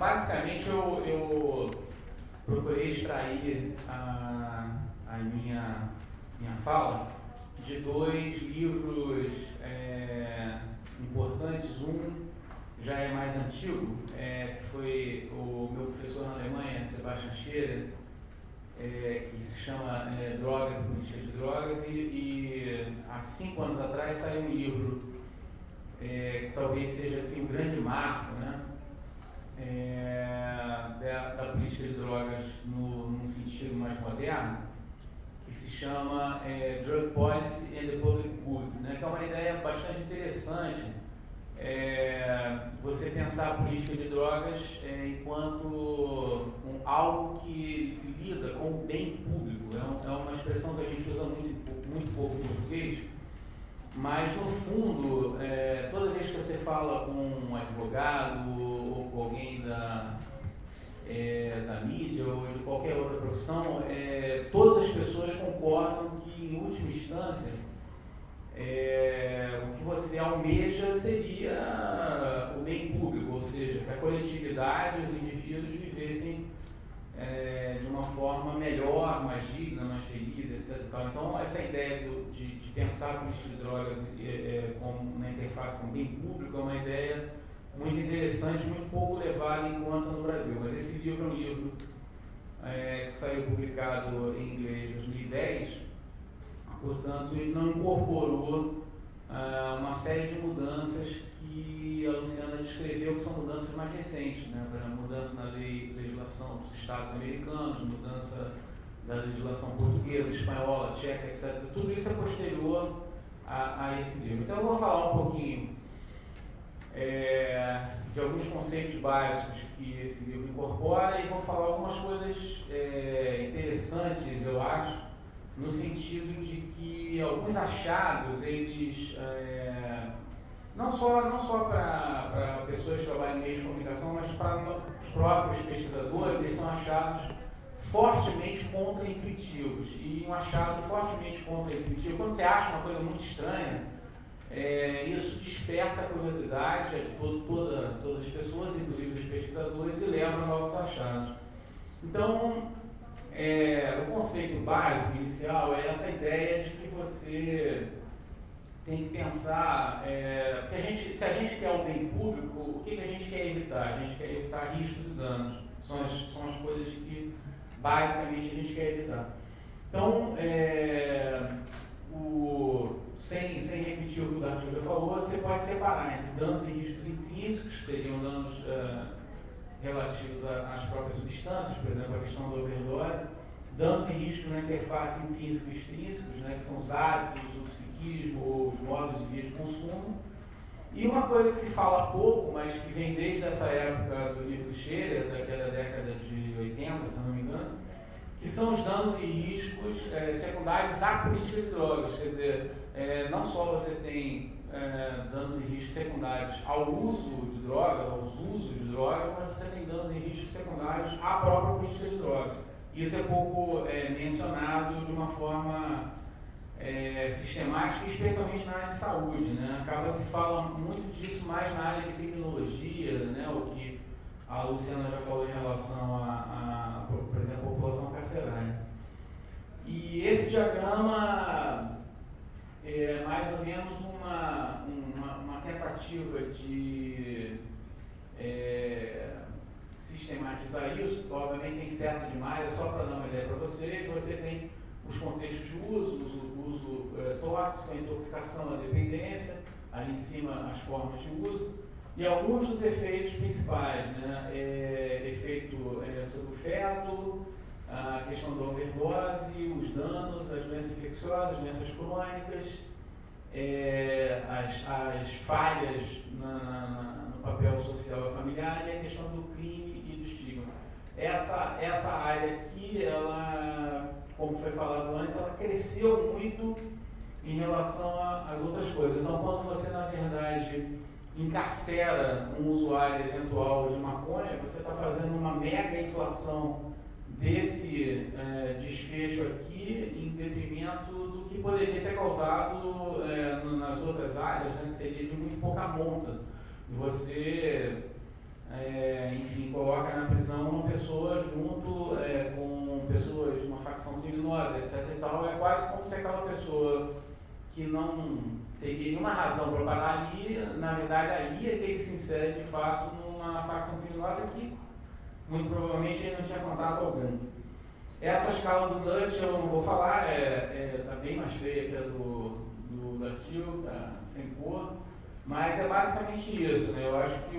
basicamente eu procurei extrair a minha fala de dois livros importantes. Um já é mais antigo, que foi o meu professor na Alemanha, Sebastian Scherer, que se chama Drogas e Política de Drogas, e há 5 anos atrás saiu um livro que talvez seja assim, um grande marco, né? Da política de drogas num sentido mais moderno, que se chama Drug Policy and the Public Good, né? Que é uma ideia bastante interessante, você pensar a política de drogas enquanto algo que lida com o bem público. É uma expressão que a gente usa muito pouco em português, mas no fundo, toda vez que você fala com um advogado ou com alguém da mídia ou de qualquer outra profissão, todas as pessoas concordam que, em última instância, o que você almeja seria o bem público, ou seja, que a coletividade, os indivíduos vivessem de uma forma melhor, mais digna, mais feliz, etc. Então, essa ideia de pensar a política de drogas como na interface com o bem público é uma ideia muito interessante, muito pouco levada em conta no Brasil. Mas esse livro é um livro que saiu publicado em inglês em 2010, portanto, ele não incorporou uma série de mudanças que a Luciana descreveu, que são mudanças mais recentes, né? Mudança na legislação dos Estados americanos, mudança da legislação portuguesa, espanhola, tcheca, etc. Tudo isso é posterior a esse livro. Então eu vou falar um pouquinho de alguns conceitos básicos que esse livro incorpora e vou falar algumas coisas interessantes, eu acho, no sentido de que alguns achados, eles, não só para pessoas que trabalham em meios de comunicação, mas para os próprios pesquisadores, eles são achados fortemente contra-intuitivos. E um achado fortemente contra-intuitivo, quando você acha uma coisa muito estranha, isso desperta a curiosidade de todas as pessoas, inclusive dos pesquisadores, e leva a novos achados. Então, o conceito básico, inicial, é essa ideia de que você tem que pensar, que se a gente quer um bem público, o que a gente quer evitar? A gente quer evitar riscos e danos. São as coisas que, basicamente, a gente quer evitar. Então, sem repetir o que o Dartil já falou, você pode separar entre danos e riscos intrínsecos, que seriam danos relativos às próprias substâncias, por exemplo, a questão da overdose, danos e riscos na interface intrínseco e extrínsecos, né, que são os hábitos, o psiquismo ou os modos de vida de consumo. E uma coisa que se fala pouco, mas que vem desde essa época do livro Scherer, daquela década de 80, se não me engano, que são os danos e riscos secundários à política de drogas. Quer dizer, não só você tem danos e riscos secundários ao uso de drogas, aos usos de drogas, mas você tem danos e riscos secundários à própria política de drogas. Isso é pouco mencionado de uma forma sistemática, especialmente na área de saúde, né? Se fala muito disso mais na área de criminologia, né? O que a Luciana já falou em relação por exemplo, a população carcerária. E esse diagrama é mais ou menos uma tentativa de sistematizar isso. Obviamente tem certo demais, é só para dar uma ideia para vocês. Você tem os contextos de uso, o uso tóxico, a intoxicação, a dependência, ali em cima as formas de uso, e alguns dos efeitos principais, né? Efeito sobre o feto, a questão da overdose, os danos, as doenças infecciosas, as doenças crônicas, as falhas no papel social e familiar, e a questão do crime e do estigma. Essa área aqui, ela, como foi falado antes, ela cresceu muito em relação às outras coisas. Então, quando você, na verdade, encarcera um usuário eventual de maconha, você está fazendo uma mega inflação desse desfecho aqui em detrimento do que poderia ser causado nas outras áreas, né, que seria de muito pouca monta. Você, enfim, coloca na prisão uma pessoa junto com pessoas de uma facção criminosa, etc. e tal, é quase como se aquela pessoa que não teria nenhuma razão para parar ali, na verdade ali é que ele se insere de fato numa facção criminosa que muito provavelmente ele não tinha contato algum. Essa escala do Dutch eu não vou falar, está bem mais feia que a do artigo, sem cor, mas é basicamente isso, né? Eu acho que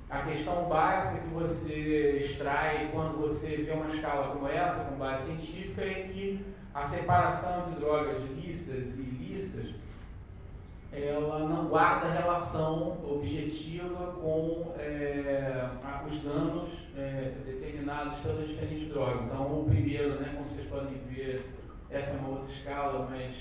a questão básica que você extrai quando você vê uma escala como essa, com base científica, é que a separação entre drogas lícitas e ilícitas, ela não guarda relação objetiva com os danos determinados pelas diferentes drogas. Então, o primeiro, né, como vocês podem ver, essa é uma outra escala, mas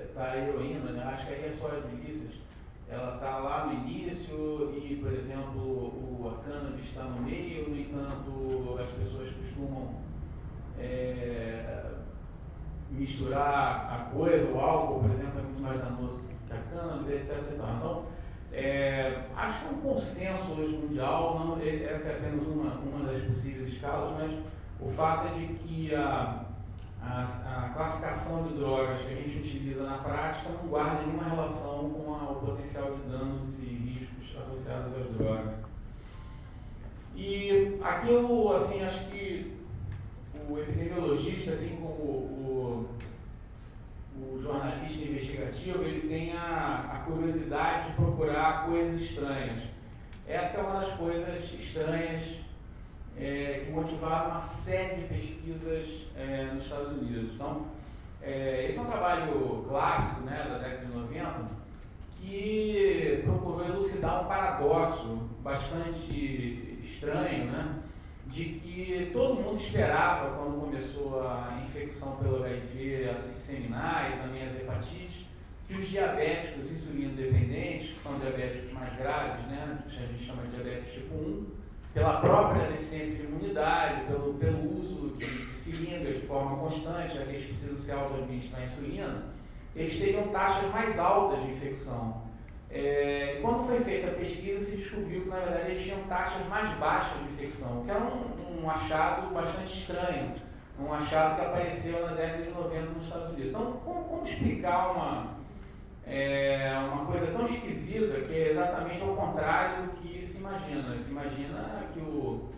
está a heroína, né? Acho que aí é só as ilícitas. Ela está lá no início e, por exemplo, a cannabis está no meio, no entanto, as pessoas costumam misturar a coisa, o álcool, por exemplo, é muito mais danoso que a cannabis, etc. Então, acho que é um consenso hoje mundial, não, essa é apenas uma das possíveis escalas, mas o fato é de que a classificação de drogas que a gente utiliza na prática não guarda nenhuma relação com o potencial de danos e riscos associados às drogas. E aqui eu, assim, acho que o epidemiologista, assim como o jornalista investigativo, ele tem a curiosidade de procurar coisas estranhas. Essa é uma das coisas estranhas que motivaram uma série de pesquisas nos Estados Unidos. Então, esse é um trabalho clássico, né, da década de 90, que procurou elucidar um paradoxo bastante estranho, né, de que todo mundo esperava, quando começou a infecção pelo HIV a se disseminar e também as hepatites, que os diabéticos insulino-dependentes, que são diabéticos mais graves, né, que a gente chama de diabetes tipo 1, pela própria deficiência de imunidade, pelo uso de seringas de forma constante, já que eles precisam se auto-administrar a insulina, eles teriam taxas mais altas de infecção. Quando foi feita a pesquisa, se descobriu que, na verdade, eles tinham taxas mais baixas de infecção, que era um achado bastante estranho, um achado que apareceu na década de 90 nos Estados Unidos. Então, como explicar uma coisa tão esquisita, que é exatamente ao contrário do que se imagina? Se imagina que o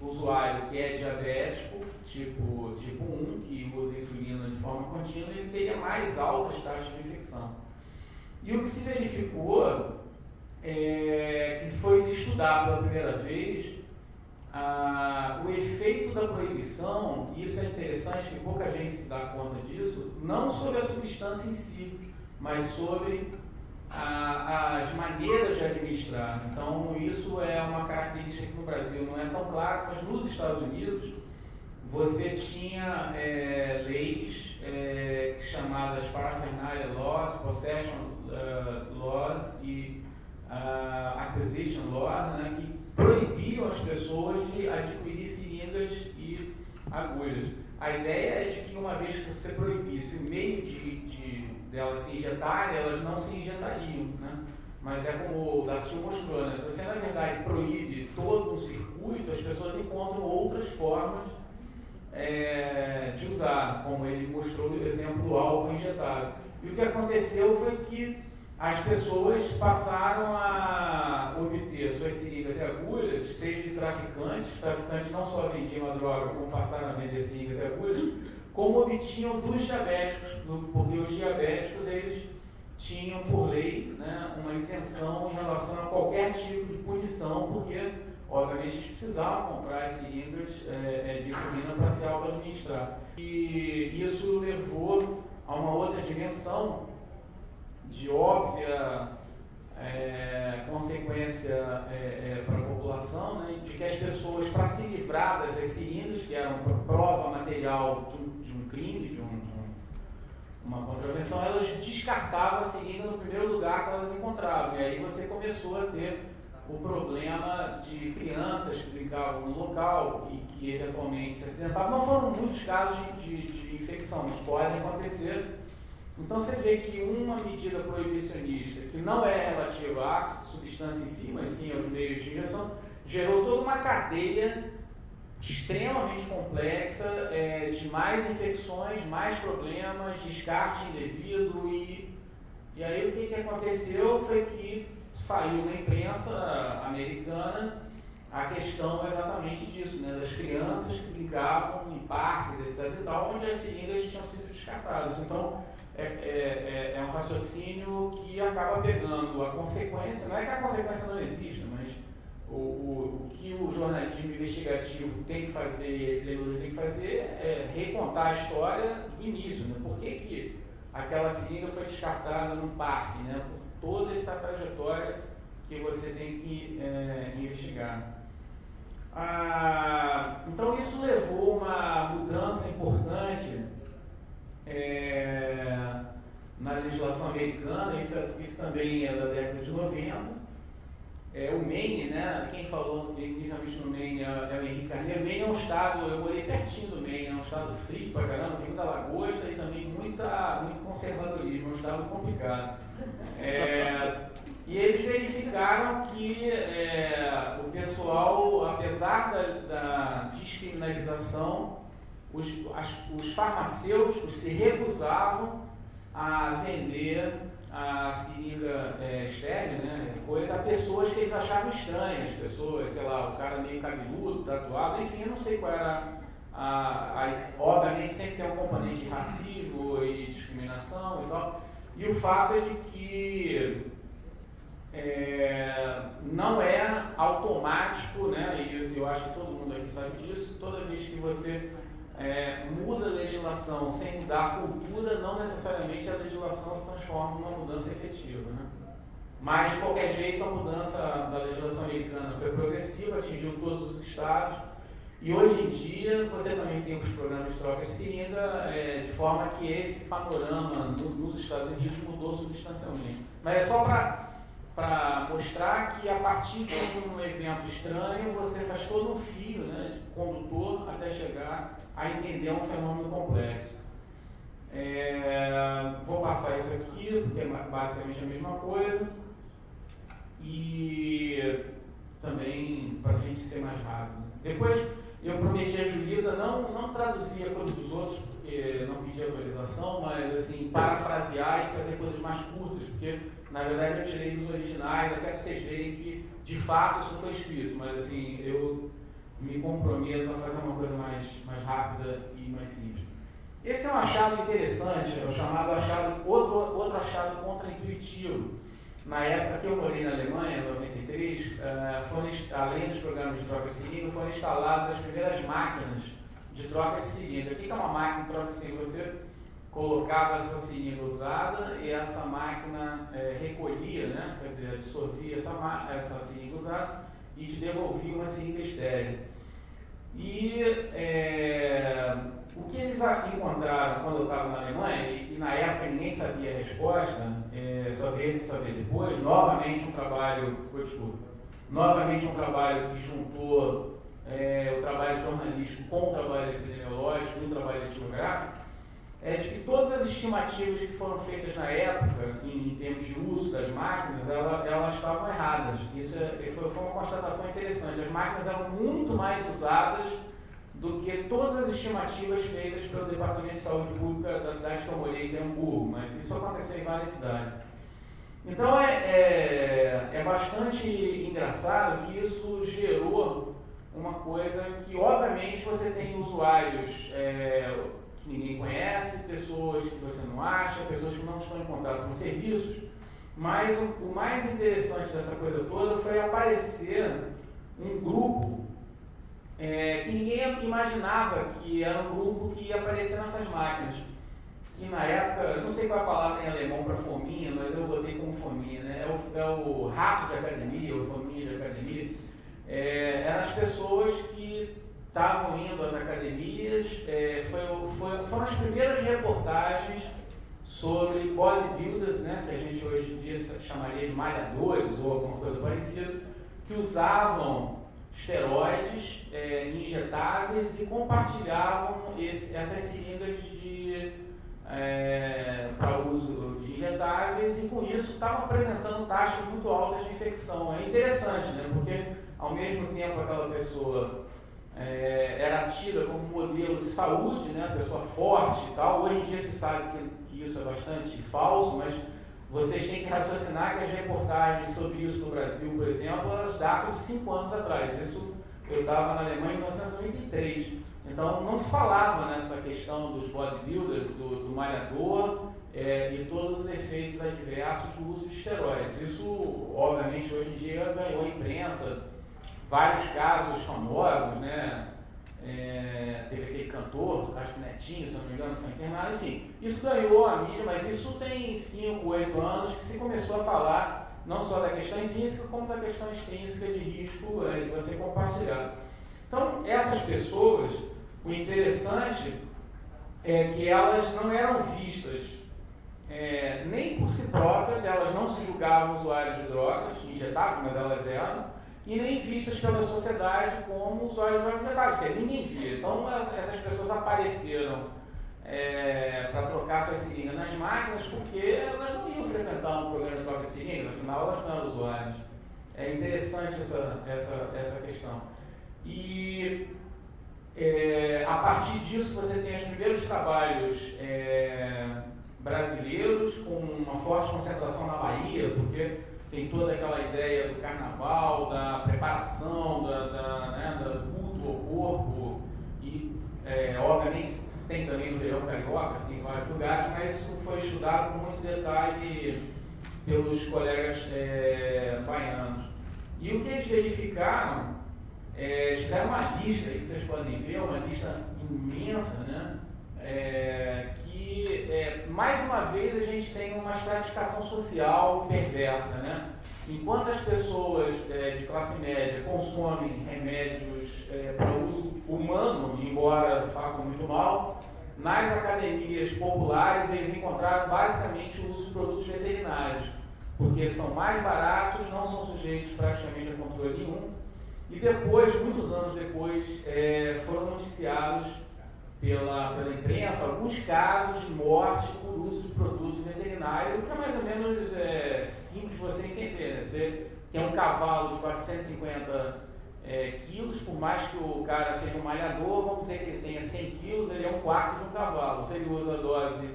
usuário que é diabético, tipo 1, que usa insulina de forma contínua, ele teria mais altas taxas de infecção. E o que se verificou que foi se estudar pela primeira vez o efeito da proibição, e isso é interessante que pouca gente se dá conta disso, não sobre a substância em si, mas sobre as maneiras de administrar. Então, isso é uma característica que no Brasil não é tão claro, mas nos Estados Unidos você tinha leis chamadas Paraphernalia Laws, Possession Laws e Acquisition Laws, né, que proibiam as pessoas de adquirir seringas e agulhas. A ideia é de que uma vez que você proibisse o meio delas se injetarem, elas não se injetariam, né? Mas é como o Datil mostrou, né? Se você na verdade proíbe todo um circuito, as pessoas encontram outras formas de usar, como ele mostrou o exemplo do álcool injetado. E o que aconteceu foi que as pessoas passaram a obter suas seringas e agulhas, seja de traficantes não só vendiam a droga, como passaram a vender seringas e agulhas, como obtinham dos diabéticos, porque os diabéticos, eles tinham, por lei, né, uma isenção em relação a qualquer tipo de punição, porque, obviamente, eles precisavam comprar as seringas de insulina para se auto-administrar. E isso levou a uma outra dimensão de óbvia consequência para a população, né, de que as pessoas, para se livrar dessas seringas, que eram prova material de um crime, de uma contravenção, elas descartavam a seringa no primeiro lugar que elas encontravam. E aí você começou a ter o problema de crianças que brincavam no local e que eventualmente se acidentavam. Não foram muitos casos de infecção, mas podem acontecer. Então você vê que uma medida proibicionista que não é relativa à substância substância em si, mas sim aos meios de injeção, gerou toda uma cadeia extremamente complexa, de mais infecções, mais problemas, descarte indevido, e aí o que aconteceu foi que saiu na imprensa americana a questão exatamente disso, né, das crianças que brincavam em parques, etc. e tal, onde as seringas tinham sido descartadas. Então, é um raciocínio que acaba pegando a consequência, não é que a consequência não exista, mas o que o jornalismo investigativo tem que fazer, o legislador tem que fazer, é recontar a história do início, né? Por que aquela seringa foi descartada num parque, né? Por toda essa trajetória que você tem que investigar. Então isso levou uma mudança importante na legislação americana, isso também é da década de 90. O Maine, né? Quem falou inicialmente no Maine é o Henrique Carneiro. O Maine é um estado, eu morei pertinho do Maine, é um estado frio pra caramba, tem muita lagosta e também muito conservadorismo, é um estado complicado. E eles verificaram que o pessoal, apesar da descriminalização, os farmacêuticos se recusavam a vender a seringa estéril, né, a pessoas que eles achavam estranhas, pessoas, sei lá, o cara meio cabeludo, tatuado, enfim, eu não sei qual era obviamente sempre tem um componente de racismo e discriminação e tal, e o fato é de que não é automático, né, e eu acho que todo mundo aqui sabe disso, toda vez que você muda a legislação sem mudar a cultura, não necessariamente a legislação se transforma numa mudança efetiva, né? Mas, de qualquer jeito, a mudança da legislação americana foi progressiva, atingiu todos os estados, e hoje em dia você também tem os programas de troca de seringa, de forma que esse panorama nos Estados Unidos mudou substancialmente. Mas é só para mostrar que a partir de um evento estranho, você faz todo um fio, né, de condutor até chegar a entender um fenômeno complexo. Vou passar isso aqui, porque é basicamente a mesma coisa, e também para a gente ser mais rápido. Depois, eu prometi a Julita não traduzir a coisa dos outros, porque não pedi autorização, mas assim, parafrasear e fazer coisas mais curtas, porque na verdade eu tirei dos originais, até para vocês verem que de fato isso foi escrito, mas assim, eu me comprometo a fazer uma coisa mais rápida e mais simples. Esse é um achado interessante, é o chamado achado, outro achado contra-intuitivo. Na época que eu morei na Alemanha, em 93, além dos programas de troca de seringa, foram instaladas as primeiras máquinas de troca de seringa. O que é uma máquina de troca de seringa? Você colocava a sua seringa usada e essa máquina recolhia, né, quer dizer, absorvia essa seringa usada e te devolvia uma seringa estéril. E o que eles encontraram quando eu estava na Alemanha, e na época ninguém sabia a resposta, só veio se saber depois, novamente um trabalho que juntou o trabalho jornalístico com o trabalho epidemiológico e o trabalho etnográfico, de que todas as estimativas que foram feitas na época, em termos de uso das máquinas, elas estavam erradas. Isso foi uma constatação interessante. As máquinas eram muito mais usadas do que todas as estimativas feitas pelo Departamento de Saúde Pública da cidade que eu morei, que é Hamburgo, mas isso aconteceu em várias cidades. Então é bastante engraçado que isso gerou uma coisa que, obviamente, você tem usuários que ninguém conhece, pessoas que você não acha, pessoas que não estão em contato com serviços, mas o mais interessante dessa coisa toda foi aparecer um grupo que ninguém imaginava que era um grupo que ia aparecer nessas máquinas, que na época, não sei qual é a palavra em alemão para fominha, mas eu botei como fominha, né? É o rato de academia, ou fominha de academia. Eram as pessoas que estavam indo às academias, foram as primeiras reportagens sobre bodybuilders, né, que a gente hoje em dia chamaria de malhadores ou alguma coisa parecida, que usavam esteroides injetáveis e compartilhavam essas seringas para uso de injetáveis, e com isso estavam apresentando taxas muito altas de infecção. É interessante, né? Porque ao mesmo tempo aquela pessoa era tida como modelo de saúde, né? Pessoa forte e tal. Hoje em dia se sabe que isso é bastante falso, mas vocês têm que raciocinar que as reportagens sobre isso no Brasil, por exemplo, elas datam de 5 anos atrás. Isso eu estava na Alemanha em 1993. Então não se falava nessa questão dos bodybuilders, do malhador e todos os efeitos adversos do uso de esteroides. Isso, obviamente, hoje em dia ganhou a imprensa, vários casos famosos, né? Teve aquele cantor, acho que Netinho, se não me engano, foi internado, enfim. Isso ganhou a mídia, mas isso tem 5, 8 anos que se começou a falar não só da questão intrínseca, como da questão extrínseca de risco de você compartilhar. Então, essas pessoas, o interessante é que elas não eram vistas nem por si próprias, elas não se julgavam usuários de drogas injetáveis, mas elas eram, e nem vistas pela sociedade como usuários de drogas injetáveis, porque ninguém via. Então, essas pessoas apareceram para trocar suas seringas nas máquinas, porque elas não iam frequentar um programa de troca de seringas, afinal elas não eram usuários. É interessante essa questão. E a partir disso você tem os primeiros trabalhos brasileiros com uma forte concentração na Bahia, porque tem toda aquela ideia do carnaval, da preparação, do culto ao corpo, e obviamente tem também no verão carioca, tem em vários lugares, mas isso foi estudado com muito detalhe pelos colegas baianos. E o que eles verificaram, fizeram uma lista, aí que vocês podem ver, uma lista imensa, né? Que mais uma vez a gente tem uma estratificação social perversa, né? Enquanto as pessoas de classe média consomem remédios para uso humano, embora façam muito mal, nas academias populares eles encontraram basicamente o uso de produtos veterinários, porque são mais baratos, não são sujeitos praticamente a controle nenhum, e depois, muitos anos depois, foram noticiados pela imprensa alguns casos de morte por uso de produtos veterinários, o que é mais ou menos simples de você entender, né? Você tem um cavalo de 450 quilos, por mais que o cara seja um malhador, vamos dizer que ele tenha 100 quilos, ele é um quarto de um cavalo. Se ele usa a dose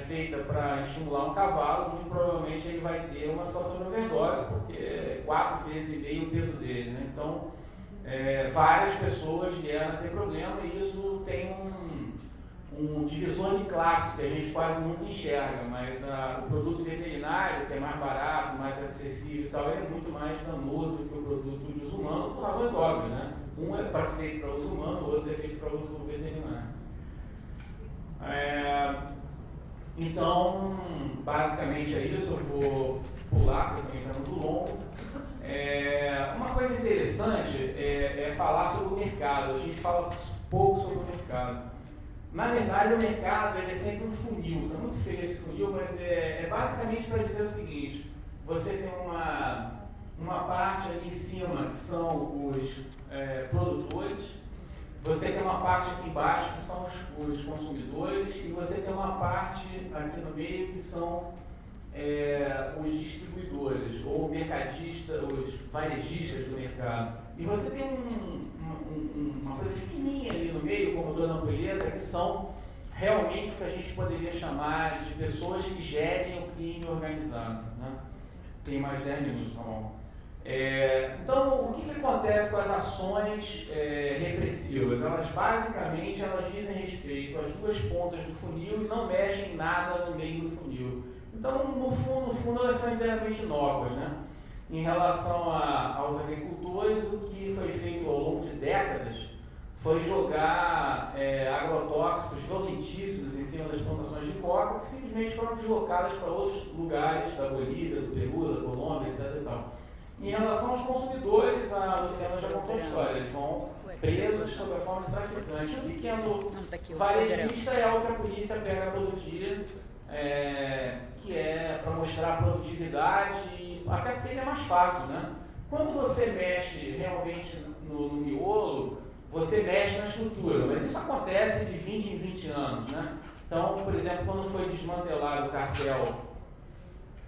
feita para estimular um cavalo, muito provavelmente ele vai ter uma situação de overdose, porque é 4 vezes e meio o peso dele, né? Então, várias pessoas vieram a ter problema, e isso tem um divisor de classe que a gente quase nunca enxerga, mas o produto veterinário, que é mais barato, mais acessível e tal, é muito mais danoso do que o produto de uso humano, por razões óbvias, né? Um é feito para uso humano, o outro é feito para uso veterinário. Então, basicamente é isso. Eu vou pular, porque também está muito longo. Uma coisa interessante é falar sobre o mercado. A gente fala pouco sobre o mercado. Na verdade, o mercado é sempre um funil. Está muito feio esse funil, mas é basicamente para dizer o seguinte: você tem uma parte ali em cima que são os produtores, você tem uma parte aqui embaixo que são os consumidores, e você tem uma parte aqui no meio que são os distribuidores, ou mercadistas, os varejistas do mercado. E você tem uma coisa fininha ali no meio, como Dona Ampulheta, que são realmente o que a gente poderia chamar de pessoas que gerem o crime organizado, né? Tem mais 10 minutos, tá bom? Então, o que acontece com as ações repressivas? Elas basicamente dizem respeito às duas pontas do funil e não mexem em nada no meio do funil. Então, no fundo, elas são inteiramente inócuas, né? Em relação aos agricultores, o que foi feito ao longo de décadas foi jogar agrotóxicos violentíssimos em cima das plantações de coca, que simplesmente foram deslocadas para outros lugares da Bolívia, do Peru, da Colômbia, etc. e tal. Em relação aos consumidores, a Luciana já contou a história, eles vão presos sob a forma de traficante. O pequeno varejista é o que a polícia pega todo dia, que é para mostrar a produtividade, até porque ele é mais fácil, né? Quando você mexe realmente no miolo, você mexe na estrutura, mas isso acontece de 20 em 20 anos, né? Então, por exemplo, quando foi desmantelado o cartel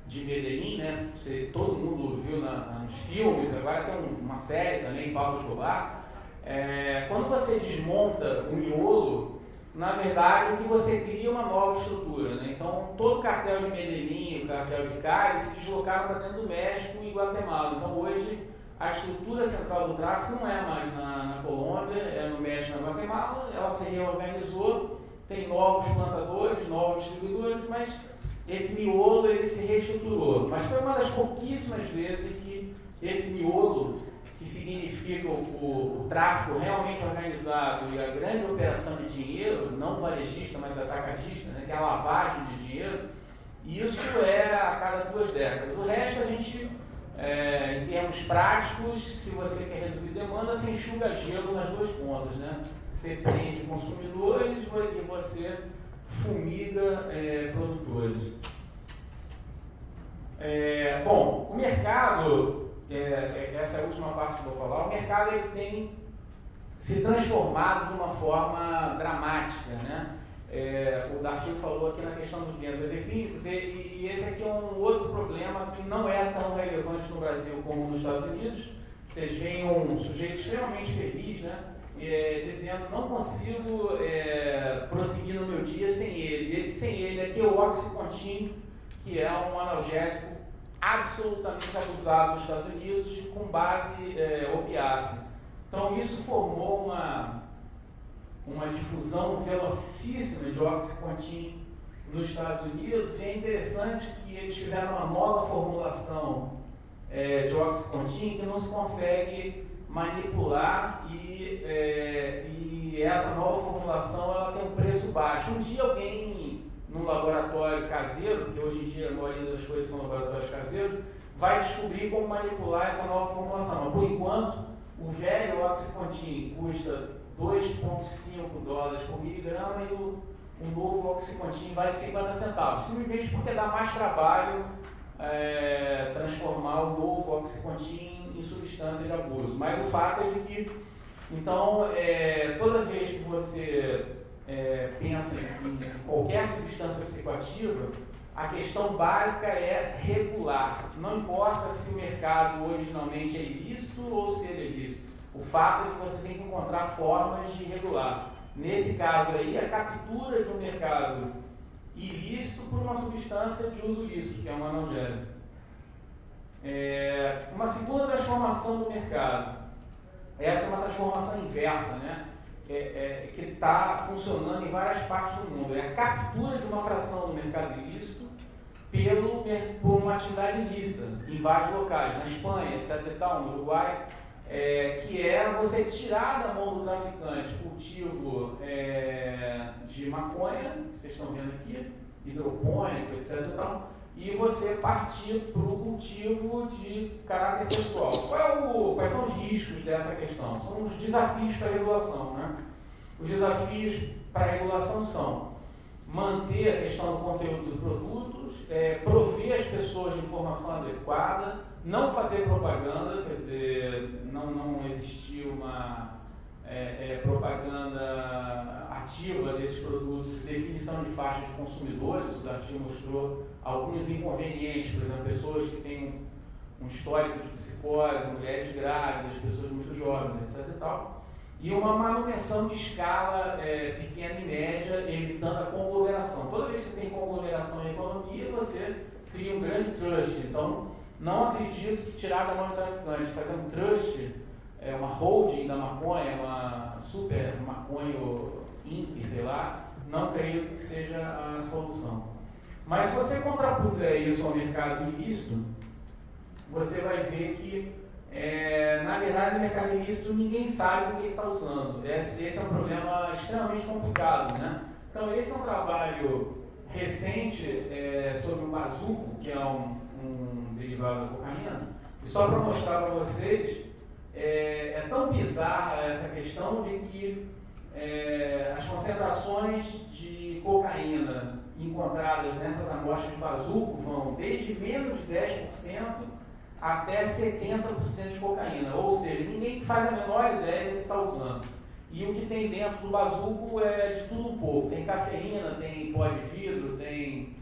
de Medellín, né, todo mundo viu nos filmes, agora tem uma série também, Pablo Escobar, quando você desmonta o miolo, na verdade, o que você cria é uma nova estrutura, né? Então, todo o cartel de Medellín, o cartel de Cali, se deslocaram para dentro do México e Guatemala. Então, hoje, a estrutura central do tráfico não é mais na Colômbia, é no México e na Guatemala, ela se reorganizou, tem novos plantadores, novos distribuidores, mas esse miolo ele se reestruturou. Mas foi uma das pouquíssimas vezes que esse miolo, que significa o tráfico realmente organizado e a grande operação de dinheiro, não varejista, mas atacadista, né, que é a lavagem de dinheiro, isso é a cada 2 décadas. O resto a gente, em termos práticos, se você quer reduzir demanda, você enxuga gelo nas 2 pontas, né? Você prende consumidores e você fumiga produtores. Bom, o mercado, essa é a última parte que eu vou falar, o mercado ele tem se transformado de uma forma dramática, né? O Dartil falou aqui na questão dos bens executivos e esse aqui é um outro problema que não é tão relevante no Brasil como nos Estados Unidos. Vocês veem um sujeito extremamente feliz, né? Dizendo, não consigo prosseguir no meu dia sem ele. Sem ele aqui é o Oxycontin, que é um analgésico absolutamente abusado nos Estados Unidos com base opiácea. Então isso formou uma difusão velocíssima de Oxycontin nos Estados Unidos, e é interessante que eles fizeram uma nova formulação de Oxycontin que não se consegue manipular e essa nova formulação ela tem um preço baixo. Um dia alguém num laboratório caseiro, porque hoje em dia a maioria das coisas são laboratórios caseiros, vai descobrir como manipular essa nova formulação. Mas por enquanto, o velho Oxycontin custa $2,5 por miligrama e o novo Oxycontin vale 50 centavos, simplesmente porque dá mais trabalho transformar o novo Oxycontin em substância de abuso. Mas o fato é de que, então, toda vez que você pensa em qualquer substância psicoativa, a questão básica é regular. Não importa se o mercado originalmente é ilícito ou se ele é ilícito. O fato é que você tem que encontrar formas de regular. Nesse caso aí, a captura de um mercado ilícito por uma substância de uso lícito, que é um analgésico. Uma segunda transformação do mercado. Essa é uma transformação inversa, né? Que está funcionando em várias partes do mundo. É a captura de uma fração do mercado ilícito por uma atividade ilícita em vários locais, na Espanha, etc. e tal, no Uruguai, que é você tirar da mão do traficante cultivo de maconha, vocês estão vendo aqui, hidropônico, etc. e tal, e você partir para o cultivo de caráter pessoal. Quais são os riscos dessa questão? São os desafios para a regulação, né? Os desafios para a regulação são manter a questão do conteúdo dos produtos, prover as pessoas de informação adequada, não fazer propaganda, quer dizer, não existir uma propaganda ativa desses produtos, definição de faixa de consumidores. O Dartil mostrou alguns inconvenientes, por exemplo, pessoas que têm um histórico de psicose, mulheres grávidas, pessoas muito jovens, etc. e tal. E uma manutenção de escala pequena e média, evitando a conglomeração. Toda vez que você tem conglomeração em economia, você cria um grande trust. Então, não acredito que tirar da mão do traficante, fazer um trust, uma holding da maconha, uma super maconha Inc., sei lá, não creio que seja a solução. Mas se você contrapuser isso ao mercado ilícito, você vai ver que, na verdade, no mercado ilícito ninguém sabe o que ele está usando. Esse é um problema extremamente complicado, né? Então, esse é um trabalho recente sobre o bazuco, que é um derivado da cocaína. E só para mostrar para vocês, é tão bizarra essa questão de que as concentrações de cocaína encontradas nessas amostras de bazuco vão desde menos de 10% até 70% de cocaína, ou seja, ninguém faz a menor ideia do que está usando. E o que tem dentro do bazuco é de tudo um pouco. Tem cafeína, tem pó de vidro, tem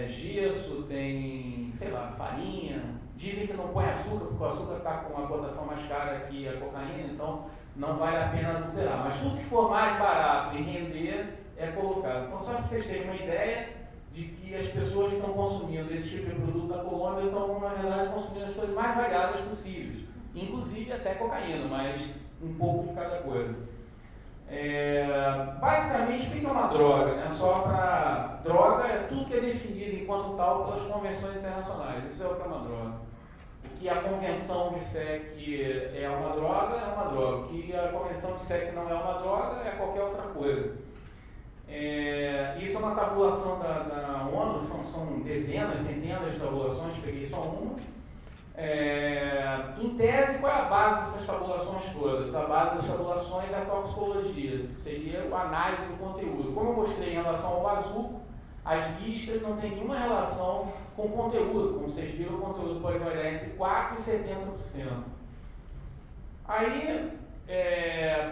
gesso, tem, sei lá, farinha. Dizem que não põe açúcar, porque o açúcar está com uma cotação mais cara que a cocaína, então não vale a pena adulterar. Mas tudo que for mais barato e render é colocado. Então, só para vocês terem uma ideia de que as pessoas que estão consumindo esse tipo de produto na Colômbia estão, na verdade, consumindo as coisas mais variadas possíveis. Inclusive até cocaína, mas um pouco de cada coisa. Basicamente, o que é uma droga? Né? Só para droga é tudo que é definido enquanto tal pelas convenções internacionais. Isso é o que é uma droga. O que a convenção disser que é uma droga, é uma droga. O que a convenção disser que não é uma droga, é qualquer outra coisa. Isso é uma tabulação da ONU, são dezenas, centenas de tabulações, peguei só uma. Em tese, qual é a base dessas tabulações todas? A base das tabulações é a toxicologia, seria a análise do conteúdo. Como eu mostrei em relação ao bazuco, as listas não têm nenhuma relação com o conteúdo. Como vocês viram, o conteúdo pode variar entre 4% e 70%. Aí,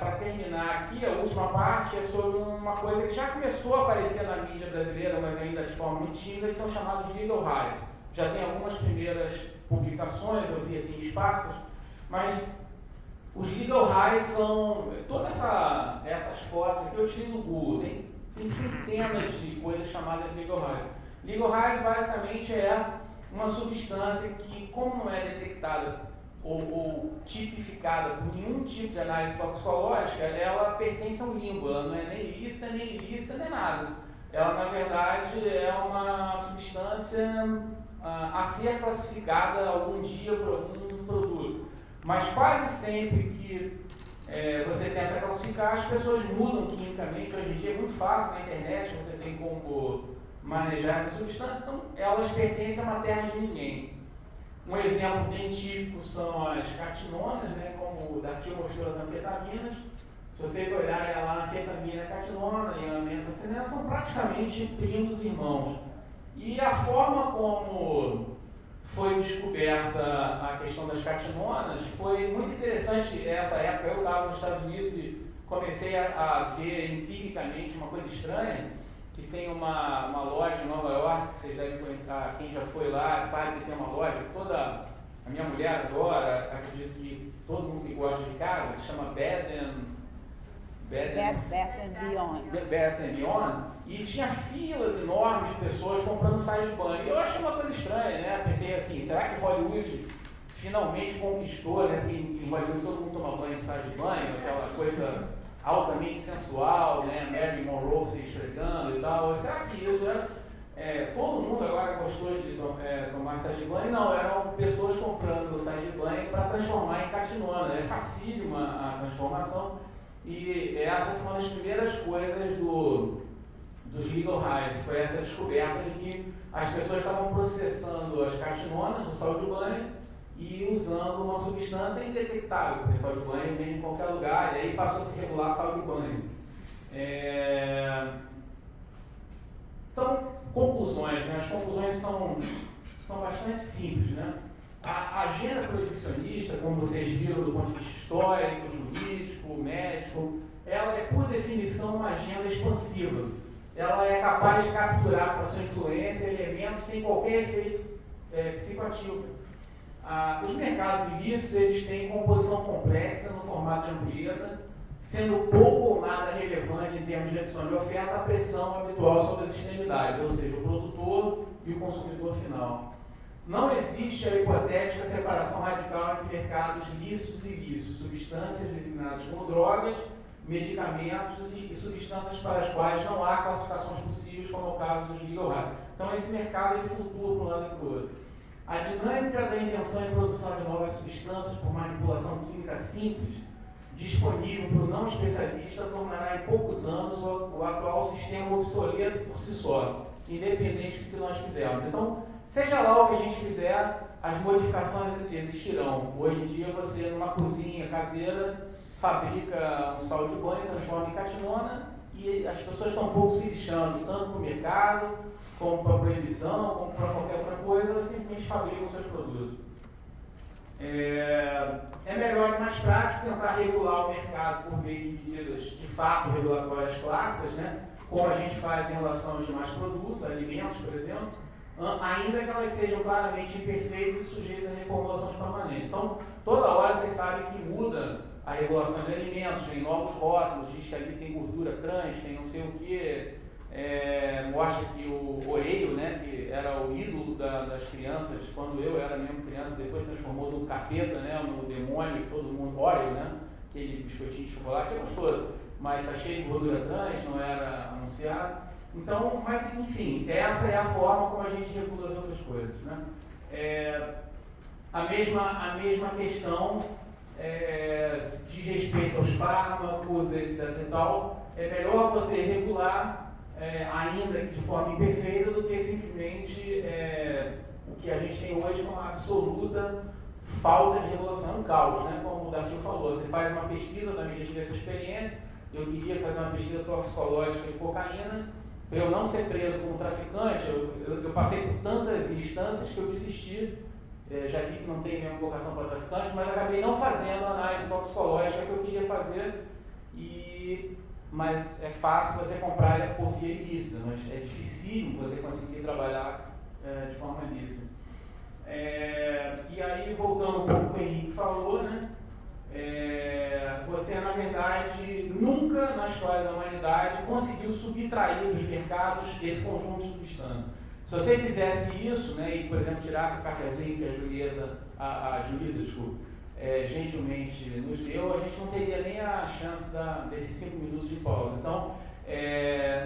para terminar aqui, a última parte é sobre uma coisa que já começou a aparecer na mídia brasileira, mas ainda de forma muito tímida, que são chamados de legal highs. Já tem algumas primeiras publicações, eu vi assim esparsas, mas os legal highs são todas essas fotos que eu tirei do Google, tem centenas de coisas chamadas legal highs. Legal highs basicamente é uma substância que, como não é detectada ou tipificada por nenhum tipo de análise toxicológica, ela pertence a um limbo, ela não é nem ilícita, nem nada. Ela, na verdade, é uma substância a ser classificada algum dia por algum produto. Mas quase sempre que você tenta classificar, as pessoas mudam quimicamente. Hoje em dia é muito fácil na internet, você tem como manejar essas substâncias, então elas pertencem a uma terra de ninguém. Um exemplo bem típico são as catinonas, né, como o Dartil mostrou as anfetaminas. Se vocês olharem lá, a anfetamina, a catinona e a metanfetamina são praticamente primos irmãos. E a forma como foi descoberta a questão das catinonas foi muito interessante. Essa época eu estava nos Estados Unidos e comecei a ver empiricamente uma coisa estranha, que tem uma loja em Nova York, que vocês devem conhecer, quem já foi lá sabe que tem uma loja que toda a minha mulher adora, acredito que todo mundo que gosta de casa, que chama Bath and Beyond, e tinha filas enormes de pessoas comprando sais de banho. E eu achei uma coisa estranha, né? Pensei assim, será que Hollywood finalmente conquistou, né? Porque em Hollywood todo mundo toma banho em sais de banho, aquela coisa altamente sensual, né? Marilyn Monroe se esfregando e tal. Será que isso era... todo mundo agora gostou de tomar sais de banho? Não, eram pessoas comprando sais de banho para transformar em catinona. É facílima a transformação. E essa foi uma das primeiras coisas dos legal highs, foi essa descoberta de que as pessoas estavam processando as catinonas no sal de banho e usando uma substância indetectável, porque sal de banho vem em qualquer lugar, e aí passou a se regular sal de banho. Então, conclusões, né? As conclusões são bastante simples, né? A agenda proibicionista, como vocês viram do ponto de vista histórico, jurídico, médico, ela é, por definição, uma agenda expansiva. Ela é capaz de capturar para sua influência elementos sem qualquer efeito psicoativo. Os mercados ilícitos, eles têm composição complexa no formato de ampulheta, sendo pouco ou nada relevante em termos de adição de oferta à pressão habitual sobre as extremidades, ou seja, o produtor e o consumidor final. Não existe a hipotética separação radical entre mercados lícitos e ilícitos, substâncias designadas como drogas, medicamentos e substâncias para as quais não há classificações possíveis, como é o caso dos legal highs. Então, esse mercado ele flutua para um lado e para o outro. A dinâmica da invenção e produção de novas substâncias por manipulação química simples, disponível para o não especialista, tornará em poucos anos o atual sistema obsoleto por si só, independente do que nós fizermos. Então, seja lá o que a gente fizer, as modificações existirão. Hoje em dia, você, numa cozinha caseira, fabrica um sal de banho, transforma em catinona, e as pessoas estão um pouco se lixando, tanto para o mercado, como para a proibição, como para qualquer outra coisa, elas simplesmente fabricam seus produtos. É melhor e mais prático, tentar regular o mercado por meio de medidas de fato regulatórias clássicas, né? Como a gente faz em relação aos demais produtos, alimentos, por exemplo, ainda que elas sejam claramente imperfeitas e sujeitas a reformulações permanentes. Então, toda hora vocês sabem que muda a regulação de alimentos, vem novos rótulos, diz que ali tem gordura trans, tem não sei o que, mostra que o Oreo, né, que era o ídolo das crianças, quando eu era mesmo criança, depois se transformou no capeta, né, no demônio, que todo mundo, Oreo, né, aquele biscoitinho de chocolate, é gostoso, mas está cheio de gordura trans, não era anunciado. Então, mas enfim, essa é a forma como a gente regula as outras coisas, né? A mesma questão diz respeito aos fármacos, etc e tal. É melhor você regular, ainda que de forma imperfeita, do que simplesmente o que a gente tem hoje com uma absoluta falta de regulação, um caos, né? Como o Datil falou, você faz uma pesquisa, eu também já tive essa experiência, eu queria fazer uma pesquisa toxicológica de cocaína, para eu não ser preso como traficante, eu passei por tantas instâncias que eu desisti, já vi que não tem nenhuma vocação para traficante, mas acabei não fazendo a análise toxicológica que eu queria fazer, mas é fácil você comprar por via ilícita, mas é difícil você conseguir trabalhar de forma ilícita. E aí, voltando um pouco ao que o Henrique falou, né? Você, na verdade, nunca na história da humanidade conseguiu subtrair dos mercados esse conjunto de substâncias. Se você fizesse isso, né, e, por exemplo, tirasse o cafezinho que a Julita, desculpa, gentilmente nos deu, a gente não teria nem a chance desses 5 minutos de pausa. Então,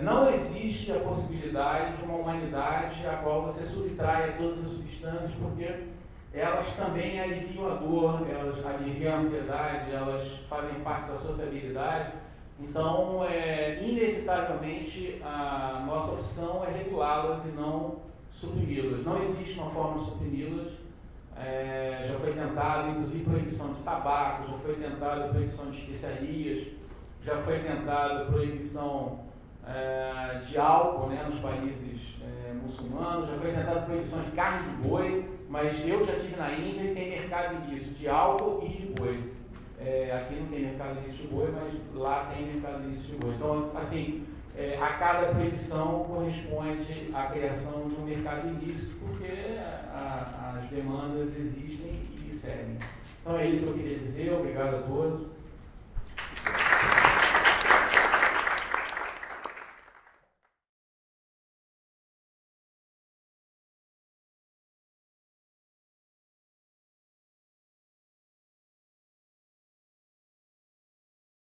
não existe a possibilidade de uma humanidade a qual você subtraia todas as substâncias, porque elas também aliviam a dor, elas aliviam a ansiedade, elas fazem parte da sociabilidade. Então, inevitavelmente, a nossa opção é regulá-las e não suprimi-las. Não existe uma forma de suprimi-las. Já foi tentado, inclusive, proibição de tabaco, já foi tentado proibição de especiarias, já foi tentado proibição de álcool, né, nos países muçulmanos, já foi tentado proibição de carne de boi, mas eu já estive na Índia e tem mercado ilícito de álcool e de boi. Aqui não tem mercado ilícito de boi, mas lá tem mercado ilícito de boi. Então, assim, a cada proibição corresponde à criação de um mercado ilícito, porque as demandas existem e seguem. Então é isso que eu queria dizer. Obrigado a todos.